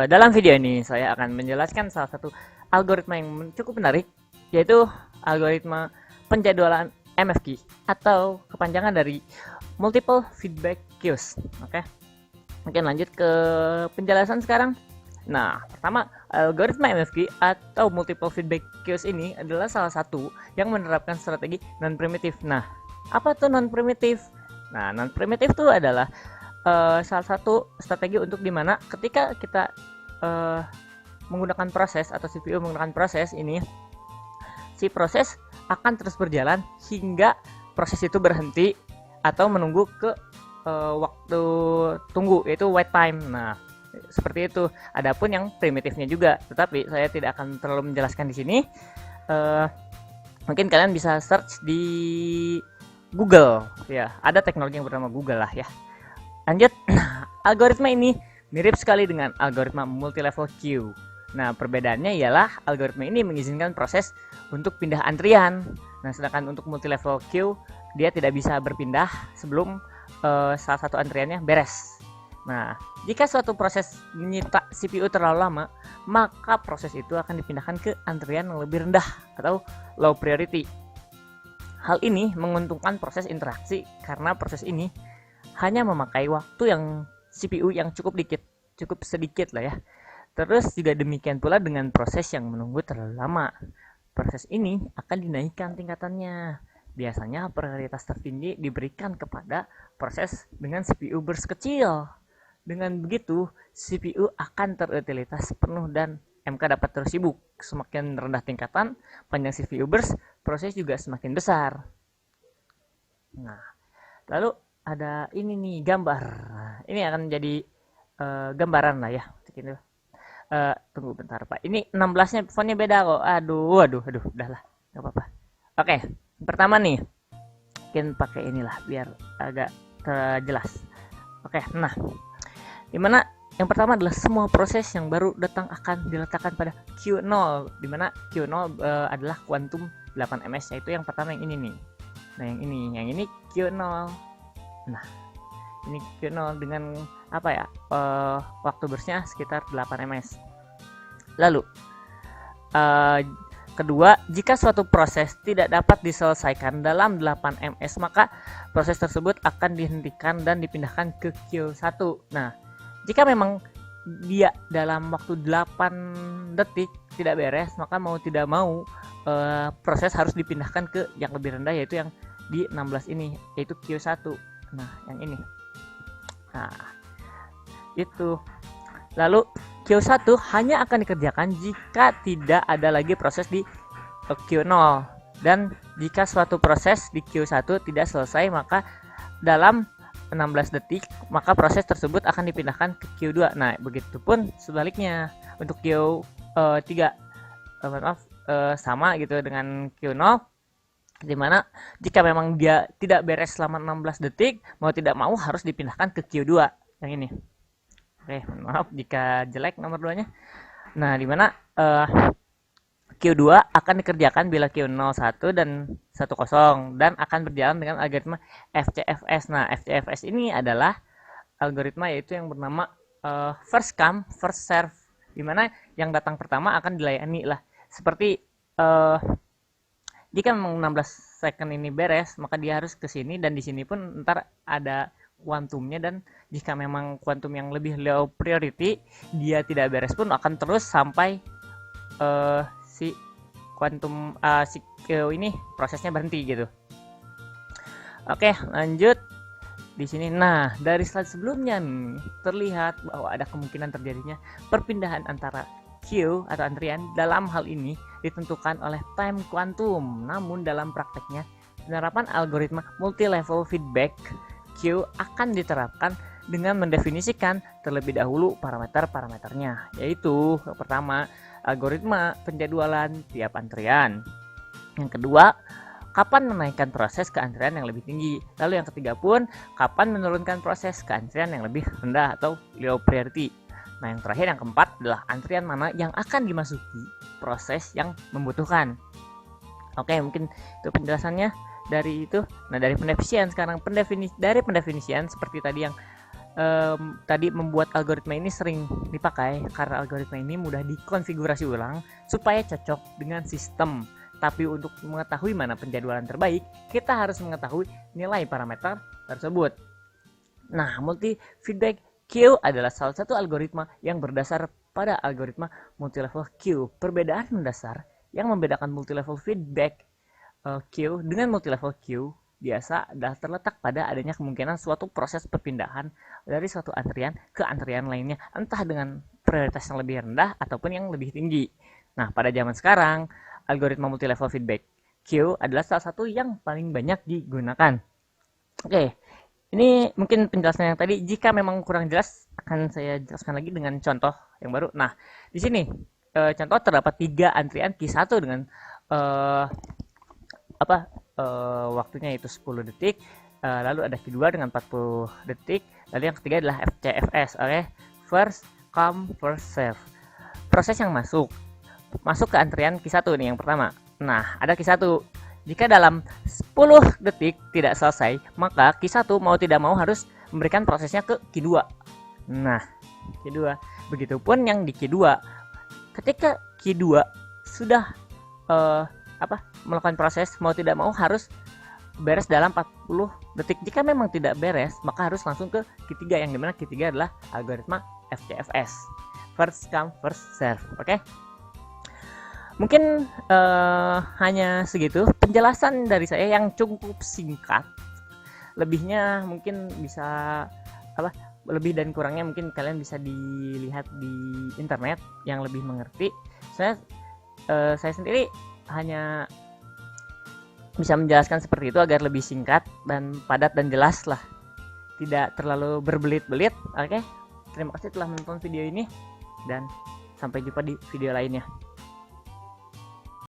Dalam video ini saya akan menjelaskan salah satu algoritma yang cukup menarik, yaitu algoritma penjadwalan MFQ atau kepanjangan dari Multiple Feedback Queues. Oke, mungkin lanjut ke penjelasan sekarang. Nah, pertama, algoritma MFQ atau Multiple Feedback Queues ini adalah salah satu yang menerapkan strategi non-primitif. Nah, apa tuh non-primitif? Nah, non-primitif itu adalah salah satu strategi untuk dimana ketika kita menggunakan proses atau CPU menggunakan proses ini, si proses akan terus berjalan hingga proses itu berhenti atau menunggu ke waktu tunggu, yaitu wait time. Nah, seperti itu. Adapun yang primitifnya juga, tetapi saya tidak akan terlalu menjelaskan di sini. Mungkin kalian bisa search di Google, ya. Ada teknologi yang bernama Google lah ya. Lanjut, algoritma ini mirip sekali dengan algoritma multi-level queue. Nah, perbedaannya ialah algoritma ini mengizinkan proses untuk pindah antrian. Nah, sedangkan untuk multi-level queue, dia tidak bisa berpindah sebelum salah satu antriannya beres. Nah, jika suatu proses menyita CPU terlalu lama, maka proses itu akan dipindahkan ke antrian yang lebih rendah atau low priority. Hal ini menguntungkan proses interaksi karena proses ini hanya memakai waktu yang CPU yang cukup sedikit lah ya. Terus juga demikian pula dengan proses yang menunggu terlalu lama. Proses ini akan dinaikkan tingkatannya. Biasanya prioritas tertinggi diberikan kepada proses dengan CPU burst kecil. Dengan begitu, CPU akan terutilitas penuh dan MK dapat terus sibuk. Semakin rendah tingkatan panjang CPU burst, proses juga semakin besar. Nah, lalu ada ini nih gambar. Ini akan jadi gambaran lah ya. Tunggu bentar Pak. Ini 16-nya fontnya beda kok. Aduh, udahlah, nggak apa-apa. Oke, pertama nih, mungkin pakai inilah biar agak jelas. Oke, nah, dimana yang pertama adalah semua proses yang baru datang akan diletakkan pada Q0, dimana Q0 adalah kuantum 8ms, yaitu yang pertama yang ini nih. Nah, yang ini Q0. Nah, ini Q0 dengan apa ya? Waktu burstnya sekitar 8ms. Lalu kedua, jika suatu proses tidak dapat diselesaikan dalam 8ms, maka proses tersebut akan dihentikan dan dipindahkan ke Q1. Nah, jika memang dia dalam waktu 8 detik tidak beres, maka mau tidak mau proses harus dipindahkan ke yang lebih rendah, yaitu yang di 16 ini, yaitu Q1. Nah, yang ini. Nah, itu. Lalu Q1 hanya akan dikerjakan jika tidak ada lagi proses di Q0. Dan jika suatu proses di Q1 tidak selesai, maka dalam 16 detik maka proses tersebut akan dipindahkan ke Q2. Nah, begitupun sebaliknya untuk Q3 sama gitu dengan Q0, dimana jika memang dia tidak beres selama 16 detik, mau tidak mau harus dipindahkan ke Q2 yang ini. Oke, maaf jika jelek nomor 2 nya. Nah, dimana Q2 akan dikerjakan bila Q01 dan 10 dan akan berjalan dengan algoritma FCFS. Nah, FCFS ini adalah algoritma yaitu yang bernama first come first serve, dimana yang datang pertama akan dilayani lah. Seperti jika memang 16 second ini beres, maka dia harus ke sini, dan di sini pun ntar ada kuantumnya, dan jika memang kuantum yang lebih low priority dia tidak beres pun akan terus sampai si kuantum si Q ini prosesnya berhenti gitu. Oke, lanjut di sini. Nah, dari slide sebelumnya nih, terlihat bahwa ada kemungkinan terjadinya perpindahan antara Q atau antrian. Dalam hal ini ditentukan oleh time quantum. Namun dalam prakteknya, penerapan algoritma multi-level feedback Q akan diterapkan dengan mendefinisikan terlebih dahulu parameter-parameternya, yaitu yang pertama, algoritma penjadwalan tiap antrian. Yang kedua, kapan menaikkan proses ke antrian yang lebih tinggi. Lalu yang ketiga pun, kapan menurunkan proses ke antrian yang lebih rendah atau low priority. Nah, yang terakhir, yang keempat adalah antrian mana yang akan dimasuki proses yang membutuhkan. Oke, mungkin itu penjelasannya dari itu. Nah, dari pendefinisian sekarang, dari pendefinisian seperti tadi yang tadi membuat algoritma ini sering dipakai karena algoritma ini mudah dikonfigurasi ulang supaya cocok dengan sistem. Tapi untuk mengetahui mana penjadwalan terbaik, kita harus mengetahui nilai parameter tersebut. Nah, multi feedback queue adalah salah satu algoritma yang berdasar pada algoritma multilevel queue. Perbedaan mendasar yang membedakan multilevel feedback queue dengan multilevel queue biasa adalah terletak pada adanya kemungkinan suatu proses perpindahan dari suatu antrian ke antrian lainnya, entah dengan prioritas yang lebih rendah ataupun yang lebih tinggi. Nah, pada zaman sekarang, algoritma multilevel feedback queue adalah salah satu yang paling banyak digunakan. Oke, ini mungkin penjelasan yang tadi. Jika memang kurang jelas, akan saya jelaskan lagi dengan contoh yang baru. Nah, di sini contoh terdapat 3 antrian Q1 dengan waktunya itu 10 detik, lalu ada Q2 dengan 40 detik, lalu yang ketiga adalah FCFS, oke, first come first serve. Proses yang masuk ke antrian Q1 nih yang pertama. Nah, ada Q1. Jika dalam 10 detik tidak selesai, maka Q1 mau tidak mau harus memberikan prosesnya ke Q2. Nah, Q2. Begitupun yang di Q2. Ketika Q2 sudah melakukan proses, mau tidak mau harus beres dalam 40 detik. Jika memang tidak beres, maka harus langsung ke Q3, yang dimana Q3 adalah algoritma FCFS, first come first serve. Oke, mungkin hanya segitu penjelasan dari saya yang cukup singkat. Lebihnya mungkin bisa lebih dan kurangnya mungkin kalian bisa dilihat di internet yang lebih mengerti. Saya sendiri hanya bisa menjelaskan seperti itu agar lebih singkat dan padat dan jelas lah, tidak terlalu berbelit-belit. Oke, terima kasih telah menonton video ini dan sampai jumpa di video lainnya.